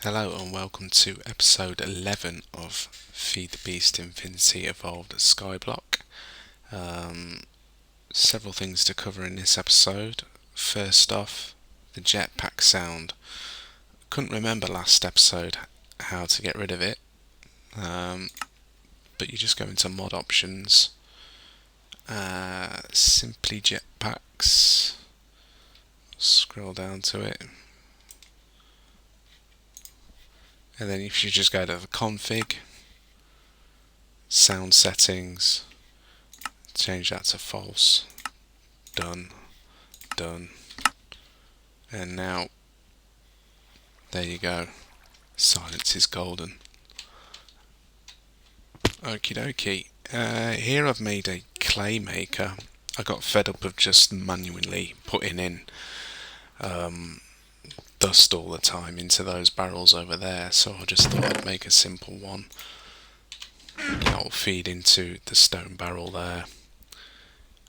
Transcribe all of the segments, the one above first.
Hello and welcome to episode 11 of Feed the Beast Infinity Evolved Skyblock. Several things to cover in this episode. First off, the jetpack sound. Couldn't remember last episode how to get rid of it, but you just go into mod options, simply jetpacks, scroll down to it. And then if you just go to the config, sound settings, change that to false, done, and now, there you go, silence is golden. Okie dokie, here I've made a clay maker. I got fed up of just manually putting in dust all the time into those barrels over there, so I just thought I'd make a simple one that will feed into the stone barrel there,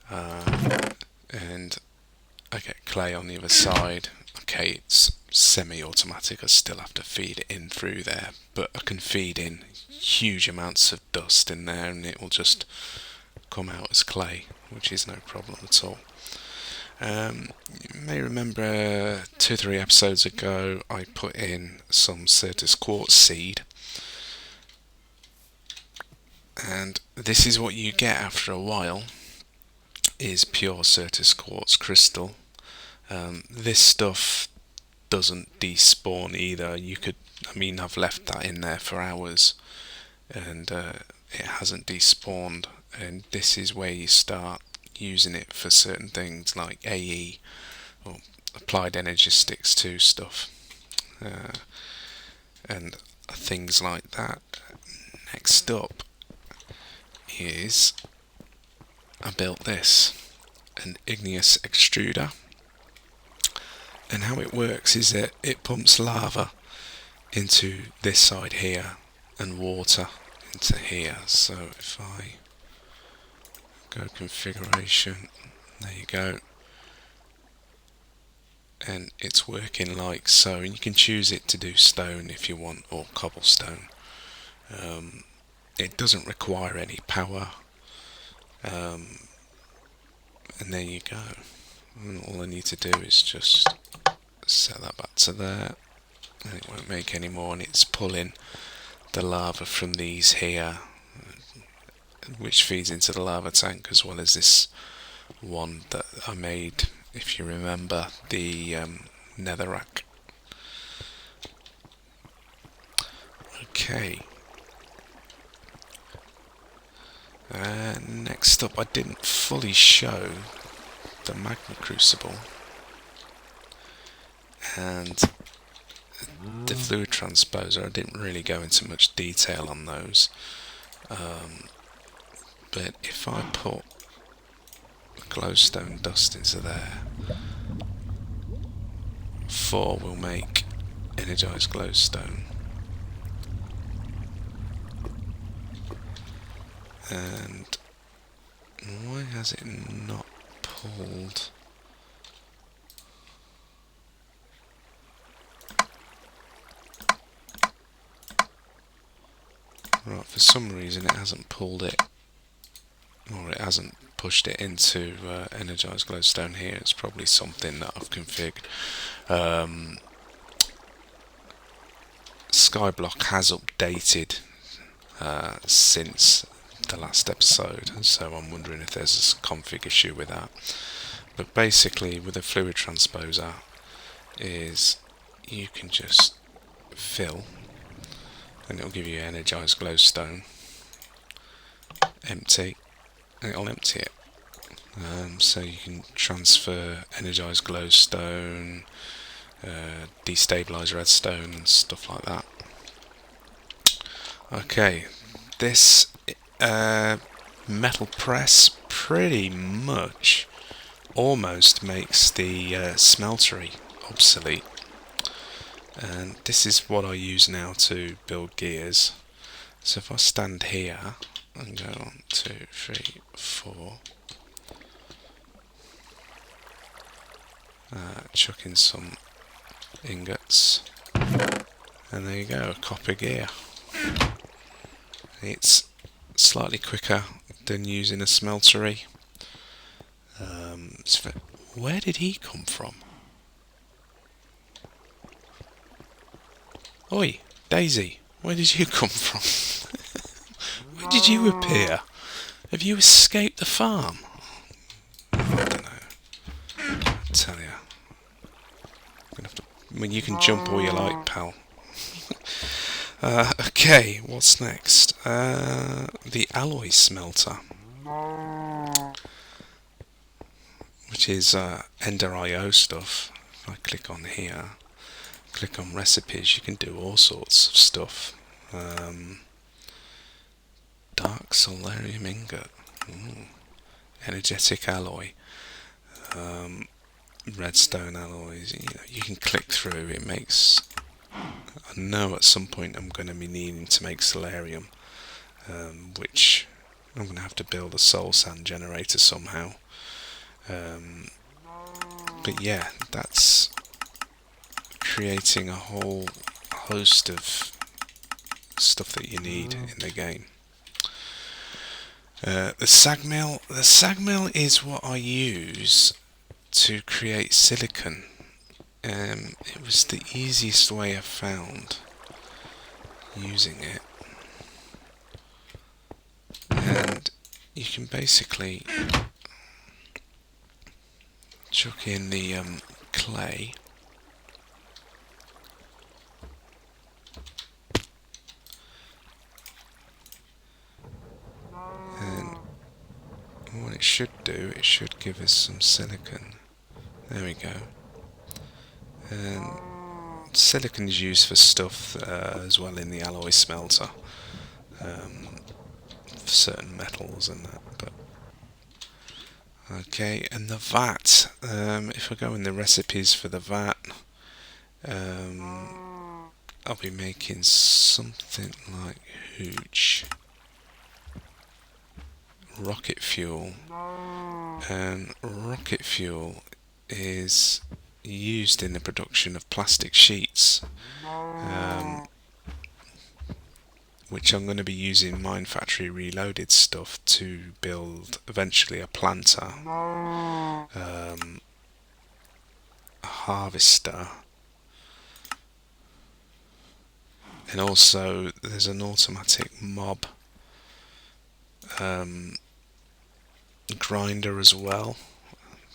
and I get clay on the other side. Okay, it's semi-automatic, I still have to feed it in through there, but I can feed in huge amounts of dust in there and it will just come out as clay, which is no problem at all. You may remember 2-3 episodes ago I put in some Certus quartz seed, and this is what you get after a while, is pure Certus quartz crystal. This stuff doesn't despawn either. I've left that in there for hours and it hasn't despawned, and this is where you start using it for certain things like AE or applied energistics to stuff and things like that. Next up is I built this, an Igneous Extruder, and how it works is that it pumps lava into this side here and water into here. So if I go configuration, there you go, and it's working like so, and you can choose it to do stone if you want, or cobblestone. It doesn't require any power, and there you go. And all I need to do is just set that back to there, and it won't make any more, and it's pulling the lava from these here, which feeds into the lava tank, as well as this one that I made, if you remember, the netherrack. Okay. Next up, I didn't fully show the Magma Crucible and the Fluid Transposer. I didn't really go into much detail on those, but if I put glowstone dust into there, 4 will make energized glowstone, and why has it not pulled? Right, for some reason it hasn't pulled it, or it hasn't pushed it into energized glowstone here. It's probably something that I've configured. Skyblock has updated since the last episode, so I'm wondering if there's a config issue with that. But basically with a fluid transposer is you can just fill and it'll give you energized glowstone, empty, and it'll empty it. So you can transfer energized glowstone, destabilize redstone and stuff like that. Okay, this metal press pretty much almost makes the smeltery obsolete, and this is what I use now to build gears. So if I stand here and go 1, 2, 3, 4, chuck in some ingots, And there you go, a copper gear. It's slightly quicker than using a smeltery. Where did he come from? Oi, Daisy, where did you come from? Where did you appear? Have you escaped the farm? I don't know. I tell you. I mean, you can jump all you like, pal. Okay, what's next? The alloy smelter, which is EnderIO stuff. If I click on here, click on recipes, you can do all sorts of stuff. Dark solarium ingot, energetic alloy, redstone alloys. You can click through. It makes. I know at some point I'm going to be needing to make solarium, which I'm going to have to build a soul sand generator somehow. But yeah, that's creating a whole host of stuff that you need in the game. The sag mill is what I use to create silicon. It was the easiest way I've found using it, and you can basically chuck in the clay, and what it should do, it should give us some silicon. There we go. And silicon is used for stuff as well in the alloy smelter, for certain metals and that. But okay, and the vat. If I go in the recipes for the vat, I'll be making something like hooch, rocket fuel, and rocket fuel is used in the production of plastic sheets, which I'm going to be using Mine Factory Reloaded stuff to build eventually a planter, a harvester, and also there's an automatic mob grinder as well.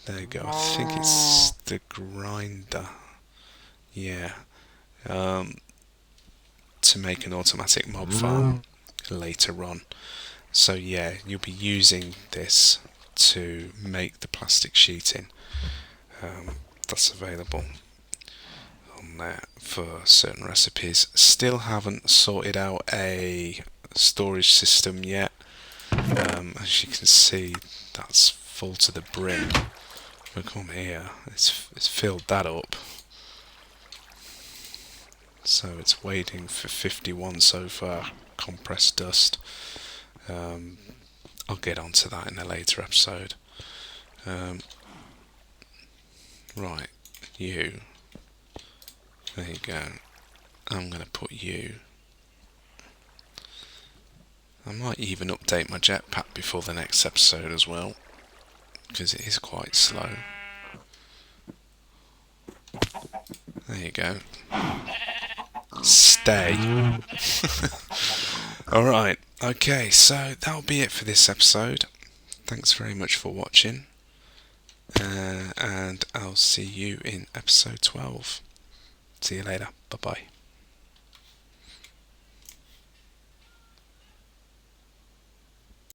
There you go, I think it's the grinder, yeah, to make an automatic mob farm later on. So yeah, you'll be using this to make the plastic sheeting. That's available on there for certain recipes. Still haven't sorted out a storage system yet. As you can see, that's full to the brim. We come here, it's filled that up, so it's waiting for 51 so far, compressed dust. I'll get onto that in a later episode. Right, you, there you go. I'm going to put you. I might even update my jetpack before the next episode as well, because it is quite slow. There you go. Stay. Alright, okay, so that'll be it for this episode. Thanks very much for watching, and I'll see you in episode 12. See you later. Bye bye.